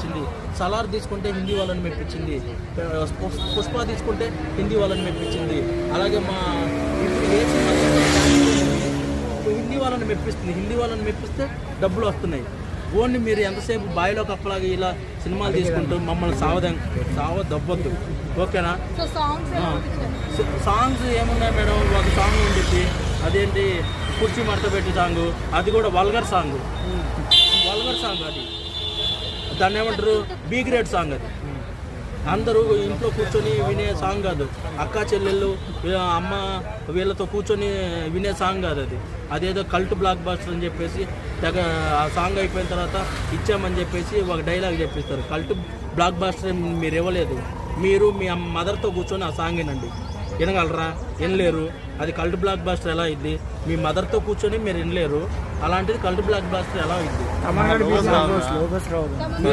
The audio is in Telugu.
మెప్పించింది, సలార్ తీసుకుంటే హిందీ వాళ్ళని మెప్పించింది, పుష్ప తీసుకుంటే హిందీ వాళ్ళని మెప్పించింది. అలాగే మా ఇప్పుడు ఏ సినిమా హిందీ వాళ్ళని మెప్పిస్తుంది. హిందీ వాళ్ళని మెప్పిస్తే డబ్బులు వస్తున్నాయి. ఓన్లీ మీరు ఎంతసేపు బాయిలో కప్పలాగా ఇలా సినిమాలు తీసుకుంటూ మమ్మల్ని దబ్బొద్దు, ఓకేనా? సాంగ్స్ ఏమున్నాయి మేడం? ఒక సాంగ్ ఉండిద్ది, అదేంటి కుర్చీ మడత పెట్టి సాంగ్, అది కూడా వల్గర్ సాంగ్ అది. దాన్ని ఏమంటారు? బి గ్రేడ్ సాంగ్ అది. అందరూ ఇంట్లో కూర్చొని వినే సాంగ్ కాదు, అక్క చెల్లెళ్ళు అమ్మ వీళ్ళతో కూర్చొని వినే సాంగ్ కాదు అది. అదేదో కల్ట్ బ్లాక్ బస్టర్ అని చెప్పేసి ఆ సాంగ్ అయిపోయిన తర్వాత ఇచ్చామని చెప్పేసి ఒక డైలాగ్ చెప్పిస్తారు. కల్ట్ బ్లాక్ బస్టర్ మీరు ఇవ్వలేదు, మీరు మీ మదర్తో కూర్చొని ఆ సాంగ్ వినండి. వినగలరా? వినలేరు. అది కల్ట్ బ్లాక్ బస్టర్ ఎలా అయింది? మీ మదర్తో కూర్చొని మీరు వినలేరు, అలాంటిది కల్ట్ బ్లాక్ బస్టర్ ఎలా అయింది?